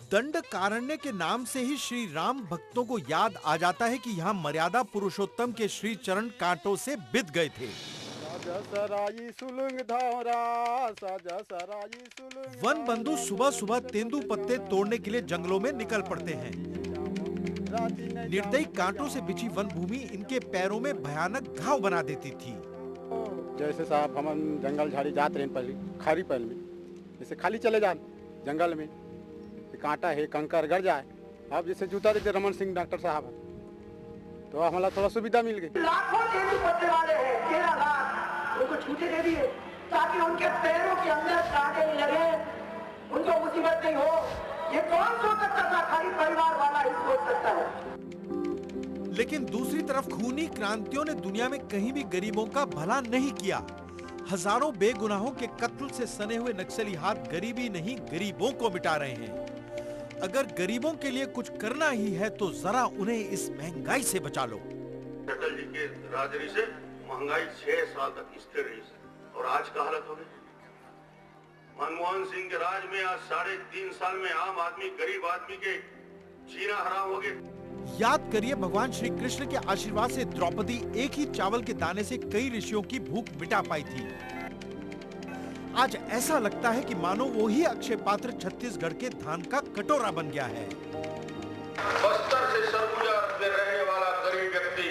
दंडकारण्य के नाम से ही श्री राम भक्तों को याद आ जाता है कि यहाँ मर्यादा पुरुषोत्तम के श्री चरण कांटों से बिध गए थे। वन बंधु सुबह सुबह तेंदू पत्ते तोड़ने के लिए जंगलों में निकल पड़ते हैं। निर्दयी कांटों से बिछी वन भूमि इनके पैरों में भयानक घाव बना देती थी। जैसे साहब हम जंगल झाड़ी जाते रहे पहले खारी पैल में, जैसे खाली चले जाए जंगल में, कांटा है कंकर गड़ जाए, अब जैसे जूता देते रमन सिंह डॉक्टर साहब, तो हमारा थोड़ा सुविधा मिल गई। लाखों तेंदू पत्ते वाले हैं, 13 लाख उनको छूटे दे दिए ताकि उनके पैरों के अंदर कांटे नहीं लगे, उनको मुसीबत नहीं हो। ये कौन सोच सकता था? खाली परिवार वाला ही सोच सकता है। लेकिन दूसरी तरफ खूनी क्रांतियों ने दुनिया में कहीं भी गरीबों का भला नहीं किया। हजारों बेगुनाहों के कत्ल से सने हुए नक्सली हाथ गरीबी नहीं गरीबों को मिटा रहे हैं। अगर गरीबों के लिए कुछ करना ही है तो जरा उन्हें इस महंगाई से बचा लो। अटल जी के राजनी से महंगाई 6 साल तक स्थिर रही और आज का हालत हो गई। मनमोहन सिंह के राज में आज 3.5 साल में आम आदमी गरीब आदमी के जीना हराम हो गए। याद करिए भगवान श्री कृष्ण के आशीर्वाद से द्रौपदी एक ही चावल के दाने से कई ऋषियों की भूख मिटा पाई थी। आज ऐसा लगता है कि मानो वो ही अक्षय पात्र छत्तीसगढ़ के धान का कटोरा बन गया है। बस्तर से सरगुजा में रहने वाला गरीब व्यक्ति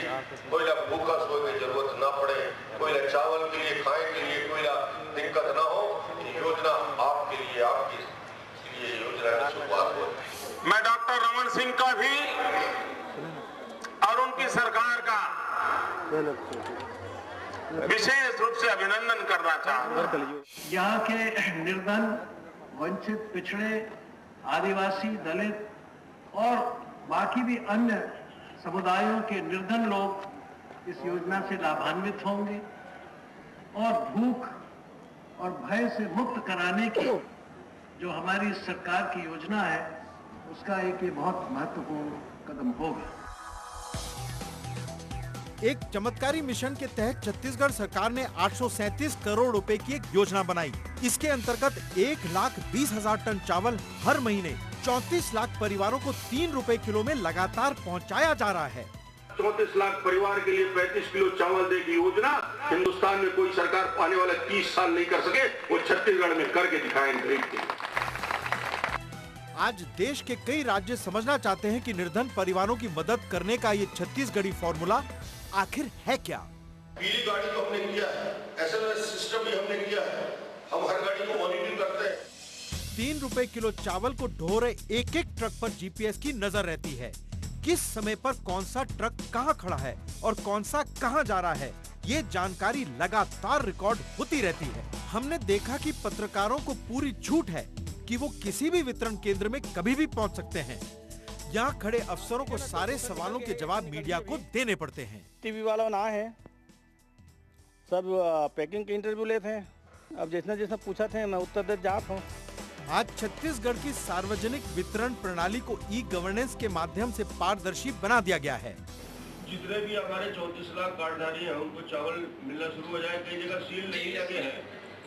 कोयला भूखा सोने की जरूरत ना पड़े, कोयला चावल के लिए खाए के लिए कोयला दिक्कत ना हो, ये योजना आपके लिए आपकी लिए योजना की शुरुआत हो। मैं डॉक्टर रमन सिंह का भी और उनकी सरकार का विशेष रूप से अभिनंदन करना चाहता हूं। यहाँ के निर्धन, वंचित, पिछड़े, आदिवासी, दलित और बाकी भी अन्य समुदायों के निर्धन लोग इस योजना से लाभान्वित होंगे और भूख और भय से मुक्त कराने की जो हमारी सरकार की योजना है उसका एक ये बहुत महत्वपूर्ण कदम होगा। एक चमत्कारी मिशन के तहत छत्तीसगढ़ सरकार ने 837 करोड़ रुपए की एक योजना बनाई। इसके अंतर्गत 1,20,000 टन चावल हर महीने 34 लाख परिवारों को 3 रुपए किलो में लगातार पहुंचाया जा रहा है। 34 लाख परिवार के लिए 35 किलो चावल देगी योजना हिंदुस्तान में कोई सरकार आने वाले 30 साल नहीं कर सके, वो छत्तीसगढ़ में करके दिखाएंगे। आज देश के कई राज्य समझना चाहते हैं कि निर्धन परिवारों की मदद करने का ये छत्तीसगढ़ी फॉर्मूला आखिर है क्या। पीली गाड़ी तो हमने किया है, SMS सिस्टम भी हमने किया है, हम हर गाड़ी को मॉनिटरिंग करते हैं। 3 रुपए किलो चावल को ढो रहे एक एक ट्रक पर GPS की नजर रहती है। किस समय पर कौन सा ट्रक कहां खड़ा है और कौन सा कहां जा रहा है, ये जानकारी लगातार रिकॉर्ड होती रहती है। हमने देखा कि पत्रकारों को पूरी छूट है कि वो किसी भी वितरण केंद्र में कभी भी पहुंच सकते हैं। यहाँ खड़े अफसरों को सारे सवालों के जवाब मीडिया को देने पड़ते हैं। टीवी वाला ना है, सब पैकिंग के इंटरव्यू लेते हैं। अब जितना जितना पूछा थे मैं उत्तर दे जाता हूँ। आज छत्तीसगढ़ की सार्वजनिक वितरण प्रणाली को ई-गवर्नेंस के माध्यम से पारदर्शी बना दिया गया है। जितने भी हमारे 34 लाख कार्डधारी हैं उनको चावल मिलना शुरू हो जाए। कई जगह सील नहीं लगे हैं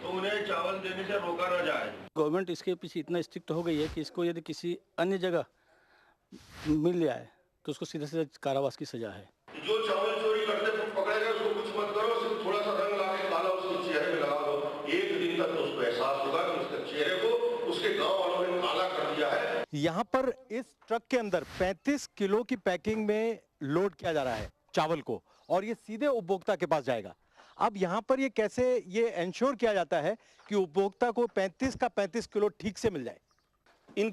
तो उन्हें चावल देने से रोका ना जाए। गवर्नमेंट इसके पीछे इतना स्ट्रिक्ट हो गई है कि इसको यदि किसी अन्य जगह मिल जाए तो उसको सीधे सीधे कारावास की सजा है। जो चावल चोरी करते तुम पकड़े गए उसको कुछ मत करो, सिर्फ थोड़ा सा रंग ला के काला उसके चेहरे में लगा दो। एक दिन तक तो उसको एहसास होगा कि उसके चेहरे को उसके गांव वालों ने काला कर दिया है। यहाँ पर इस ट्रक के अंदर 35 किलो की पैकिंग में लोड किया जा रहा है चावल को और ये सीधे उपभोक्ता के पास जाएगा। अब यहाँ पर ये कैसे ये इंश्योर किया जाता है कि उपभोक्ता को 35 का 35 किलो ठीक से मिल जाए। इन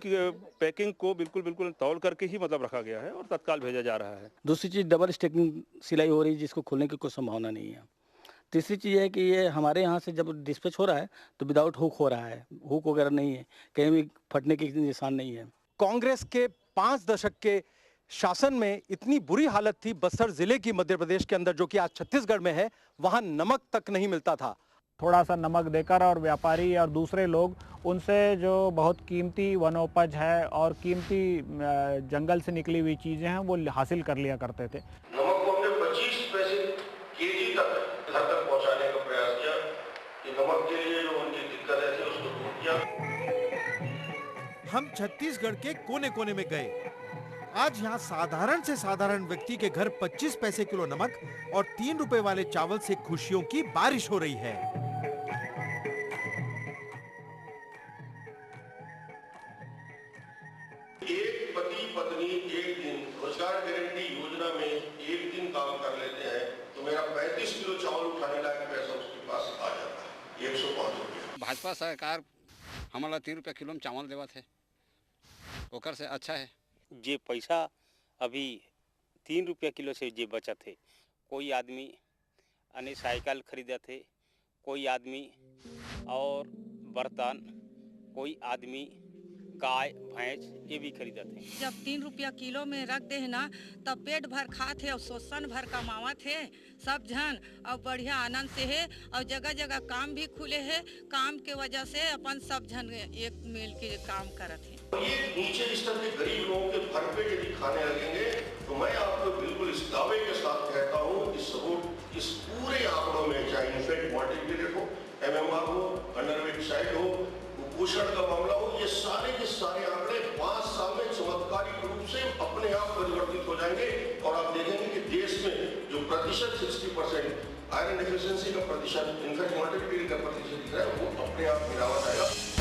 पैकिंग को बिल्कुल तौल करके ही मतलब रखा गया है और तत्काल भेजा जा रहा है। दूसरी चीज़ डबल स्टैकिंग सिलाई हो रही है जिसको खोलने की कोई संभावना नहीं है। तीसरी चीज़ है कि ये हमारे यहाँ से जब डिस्पैच हो रहा है तो विदाउट हुक हो रहा है, हुक वगैरह नहीं है, कहीं भी फटने के निशान नहीं है। कांग्रेस के 5 दशक के शासन में इतनी बुरी हालत थी बस्तर जिले की मध्य प्रदेश के अंदर, जो कि आज छत्तीसगढ़ में है, वहां नमक तक नहीं मिलता था। थोड़ा सा नमक देकर और व्यापारी और दूसरे लोग उनसे जो बहुत कीमती वनोपज है और कीमती जंगल से निकली हुई चीजें हैं वो हासिल कर लिया करते थे। नमक को हमने 25 पैसे केजी तक घर तक पहुंचाने का प्रयास किया कि नमक के लिए जो उनकी दिक्कत है उसको दूर किया। हम छत्तीसगढ़ के कोने कोने में गए। आज यहाँ साधारण से साधारण व्यक्ति के घर 25 पैसे किलो नमक और 3 रुपए वाले चावल से खुशियों की बारिश हो रही है। एक पति पत्नी एक दिन रोजगार गारंटी योजना में एक दिन काम कर लेते हैं तो मेरा 35 किलो चावल उठाने लायक पैसा उसके पास आ जाता है, 105 रुपये। भाजपा सरकार हमारा 3 रुपया किलो में चावल देवा थे, ओकर से अच्छा है। जे पैसा अभी 3 रुपया किलो से जे बचा थे, कोई आदमी अन्य साइकिल खरीदा थे, कोई आदमी और बर्तन, कोई आदमी गाय भैंस ये भी खरीदा थे। जब 3 रुपया किलो में रख दे है ना तब पेट भर खाते और शोषण भर कमावत है सब जन और बढ़िया आनंद से है और जगह जगह काम भी खुले है। काम के वजह से अपन सब जन एक मिल के काम करत है। ये नीचे स्तर के गरीब लोगों के भरपेट यदि खाने लगेंगे तो मैं आपको बिल्कुल इस दावे के साथ कहता हूँ इस पूरे आंकड़ों में चाहे इन्फेंट मोर्टेलिटी रेट हो, MMR हो, अंडरवेट साइड हो, कुपोषण का मामला हो, ये सारे के सारे आंकड़े 5 साल में चमत्कारिक रूप से अपने आप परिवर्तित हो जाएंगे और आप देखेंगे कि देश में जो प्रतिशत 60% आयरन डेफिशिएंसी का प्रतिशत, इन्फेक्ट मोर्टेलिटी का प्रतिशत दिख रहा है वो अपने आप गिरावट आएगा।